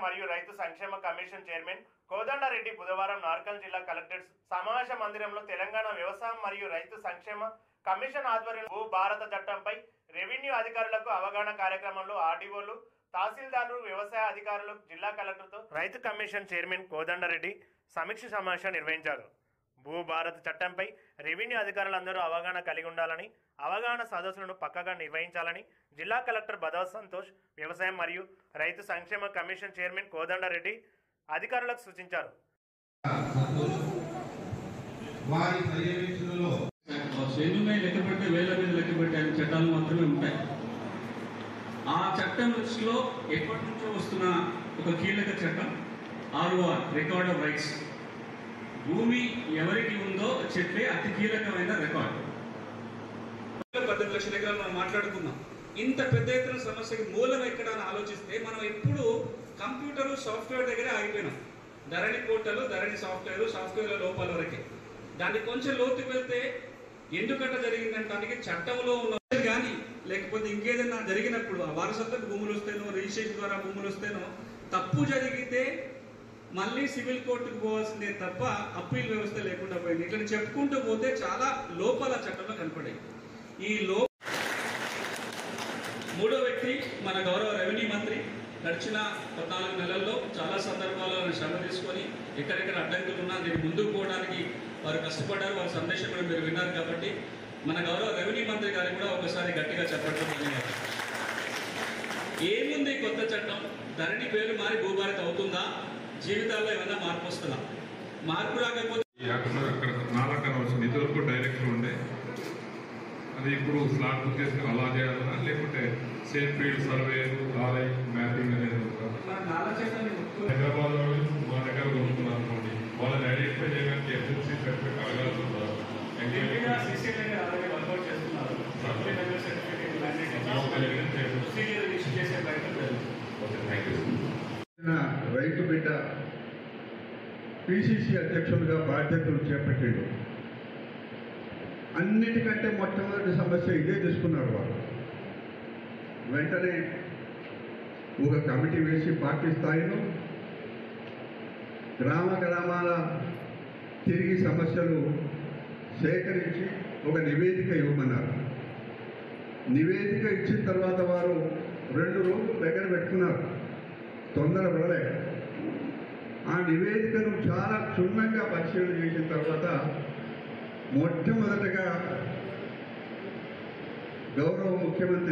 మరియు రైతు సంక్షేమ కమిషన్ చైర్మన్ కోదండరెడ్డి బుధవారం నార్కల్ జిల్లా కలెక్టరేట్ సమావేశ మందిరంలో తెలంగాణ వ్యవసాయం మరియు రైతు సంక్షేమ కమిషన్ ఆధ్వర్యంలో భూ భారత చట్టంపై రెవెన్యూ అధికారులకు అవగాహన కార్యక్రమంలో ఆర్డీఓలు, తహసీల్దారులు, వ్యవసాయ అధికారులు, జిల్లా కలెక్టర్తో రైతు కమిషన్ చైర్మన్ కోదండరెడ్డి సమీక్ష సమావేశం నిర్వహించారు. భూ భారత చట్టంపై రెవెన్యూ అధికారులందరూ అవగాహన కలిగి ఉండాలని, అవగాహన సదస్సులను పక్కగా నిర్వహించాలని జిల్లా కలెక్టర్ బదావ్ సంతోష్, వ్యవసాయం మరియు రైతు సంక్షేమ కమిషన్ చైర్మన్ కోదండరెడ్డి అధికారులకు సూచించారు. చట్టాలు మాత్రమే ఉంటాయి. ఆ చట్టం దృష్టిలో ఎప్పటి నుంచో వస్తున్న ఒక కీలక చట్టం ఆర్ఓఆర్, రికార్డ్ ఆఫ్ రైట్స్. భూమి ఎవరికి ఉందో చెప్పే అతి కీలకమైన రికార్డు. 18 లక్షల ఎకరాలు మనం మాట్లాడుకున్నాం. ఇంత పెద్ద ఎత్తున సమస్యకి మూలం ఎక్కడ అని ఆలోచిస్తే మనం ఎప్పుడు కంప్యూటర్ సాఫ్ట్వేర్ దగ్గరే ఆగిపోయినాం. ధరణి పోర్టల్, ధరణి సాఫ్ట్వేర్ లోపాల వరకే. దాన్ని కొంచెం లోతుకు వెళ్తే ఎందుకంటే జరిగిందంటానికి చట్టంలో ఉన్న కానీ లేకపోతే ఇంకేదైనా జరిగినప్పుడు ఆ వారసత్వ భూములు వస్తేనో, రిజిస్ట్రేషన్ ద్వారా భూములు వస్తేనో తప్పు జరిగితే మళ్ళీ సివిల్ కోర్టుకు పోవాల్సిందే తప్ప అప్పీల్ వ్యవస్థ లేకుండా పోయింది. ఇట్లా చెప్పుకుంటూ పోతే చాలా లోపాల చట్టంలో కనపడాయి. ఈ మూడో వ్యక్తి మన గౌరవ రెవెన్యూ మంత్రి. గడిచిన 14 నెలల్లో చాలా సందర్భాల్లో శ్రమ తీసుకొని ఎక్కడెక్కడ అడ్డంకులు ఉన్నా దీన్ని ముందుకు పోవడానికి వారు కష్టపడ్డారు. వారి సందేశం కూడా మీరు విన్నారు. కాబట్టి మన గౌరవ రెవెన్యూ మంత్రి గారికి కూడా ఒకసారి గట్టిగా చెప్పడం. ఏముంది కొత్త చట్టం? ధరణి పేరు మారి భూభారత అవుతుందా? జీవితాల్లో ఏమైనా మార్పు వస్తుందా? మార్పు రాకపోతే ఇదివరకు డైరెక్టర్ ఉండే అది ఇప్పుడు స్లాట్ బుక్ చేసుకుని అలా చేయాలన్నా, లేకుంటే సేఫ్ ఫీల్డ్ సర్వే, ఆలయ మ్యాపింగ్ అనేది హైదరాబాద్ మా దగ్గర కొనుక్కున్నారు అనుకోండి, వాళ్ళని ఐడెంటిఫై చేయడానికి ఎస్ఎస్సీ సర్టిఫికేట్ అడగాల్సి ఉంటారు. రైతు బిడ్డ పిసిసి అధ్యక్షులుగా బాధ్యతలు చేపట్టాడు. అన్నిటికంటే మొట్టమొదటి సమస్య ఇదే తీసుకున్నారు వారు. వెంటనే ఒక కమిటీ వేసి పార్టీ స్థాయిలో గ్రామాల తిరిగి సమస్యలు సేకరించి ఒక నివేదిక ఇవ్వమన్నారు. నివేదిక ఇచ్చిన తర్వాత వారు 2 రోజులు దగ్గర పెట్టుకున్నారు. తొందరపడలే. ఆ నివేదికను చాలా క్షుణ్ణంగా పరిశీలన చేసిన తర్వాత మొట్టమొదటగా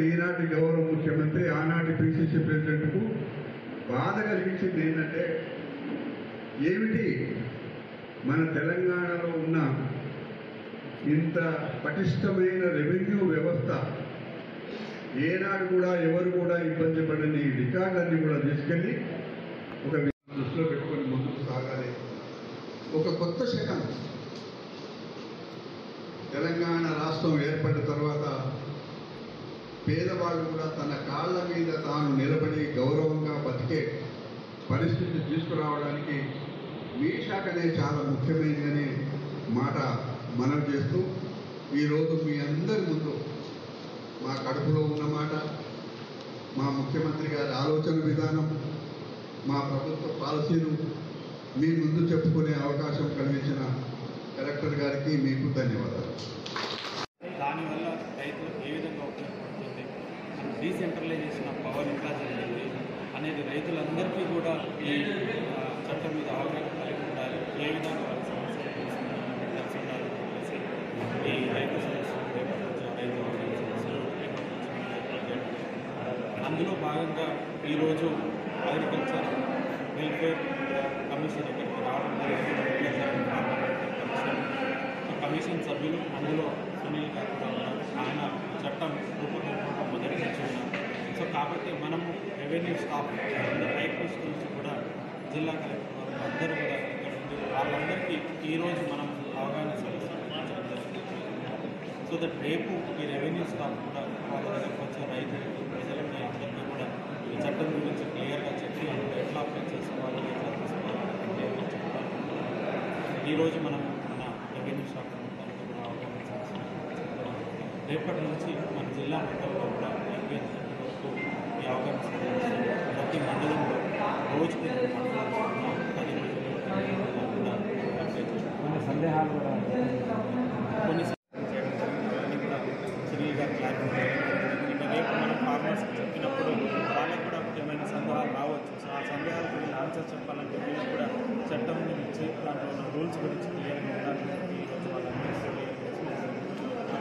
ఈనాటి గౌరవ ముఖ్యమంత్రి, ఆనాటి పిసిసి ప్రెసిడెంట్కు బాధ కలిగించింది ఏంటంటే, ఏమిటి మన తెలంగాణలో ఉన్న ఇంత పటిష్టమైన రెవెన్యూ వ్యవస్థ ఏనాడు కూడా ఎవరు కూడా ఇబ్బంది పడని రికార్డులన్నీ కూడా తీసుకెళ్ళి ఒక దృష్టిలో పెట్టుకొని ముందుకు సాగాలి. ఒక కొత్త శకం తెలంగాణ రాష్ట్రం ఏర్పడిన తర్వాత పేదవాళ్ళు కూడా తన కాళ్ళ మీద తాను నిలబడి గౌరవంగా బతికే పరిస్థితి తీసుకురావడానికి మీ శాఖనే చాలా ముఖ్యమైనదని మాట మనం చేస్తూ ఈరోజు మీ అందరి ముందు మా కడుపులో ఉన్నమాట, మా ముఖ్యమంత్రి గారి ఆలోచన విధానం, మా ప్రభుత్వ పాలసీలు మీ ముందు చెప్పుకునే అవకాశం కలిగించిన కలెక్టర్ గారికి మీకు ధన్యవాదాలు. దానివల్ల రైతులకు ఏ విధంగా ఉపయోగపడుతుంది, డీసెంట్రలైజేషన్ ఆఫ్ పవర్ ఎట్లా జరిగింది అనేది రైతులందరికీ కూడా ఈ చట్టం మీద అవగాహన కలిగి ఉండాలి. ఏ విధంగా వాళ్ళ సమస్యలు తెలిసి ఉండాలి. ఈ రైతు సమస్యలు రైతు సమస్యలు అందులో భాగంగా ఈరోజు అగ్రికల్చర్ వెల్ఫేర్ కమిషన్ ఇక్కడికి రావడం జరిగింది. కమిషన్ సభ్యులు అందులో సునీల్ గారు కూడా ఉన్నారు. ఆయన చట్టం రూపకల్పన మొదటి నుంచి ఉన్నారు. సో కాబట్టి మనము రెవెన్యూ స్టాఫ్ రైట్ నుంచి కూడా జిల్లా కలెక్టర్ వారు అందరూ కూడా ఇక్కడ ఉంది. వాళ్ళందరికీ ఈరోజు మనం అవగాహన సదస్సు జరుగుతుంది. సో దట్ రేపు ఈ రెవెన్యూ స్టాఫ్ కూడా వాళ్ళ దగ్గరకు వచ్చే రైతులకు, ప్రజలకి అందరికీ కూడా ఈ చట్టం గురించి క్లియర్గా చెప్పి ఎట్లా అప్లై చేసుకోవాలి, ఎట్లా తీసుకోవాలి క్లియర్గా చెప్పాలి. ఈరోజు మనం మన రెవెన్యూ స్టాఫ్ అందరికీ కూడా అవగాహన చేస్తున్నాం. రేపటి నుంచి మన జిల్లా మొత్తంలో కూడా అయిపోయిన వరకు ఈ అవగాహన ప్రతి మండలంలో రోజుకి సందేహాలు కూడా కొన్ని చేయడం జరిగింది. అవన్నీ కూడా సునీల్ గారు క్లారిఫై ఇంకా రేపు మనం ఫార్మర్స్కి చెప్పినప్పుడు వాళ్ళకు కూడా ఏమైనా సందేహాలు రావచ్చు. సో ఆ సందేహాలకు వీళ్ళు ఆన్సర్ చెప్పాలంటే వీళ్ళకి కూడా చట్టం గురించి దాంట్లో ఉన్న రూల్స్ గురించి క్లియర్గా ఉండాలని చెప్పి ఈరోజు వాళ్ళందరికీ తెలియజేస్తున్నారు.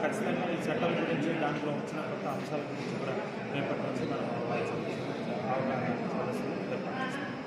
ఖచ్చితంగా ఈ చట్టం గురించి దాంట్లో వచ్చిన కొత్త అంశాల గురించి కూడా రేపటి నుంచి మనం అవగాహన చేయాల్సింది.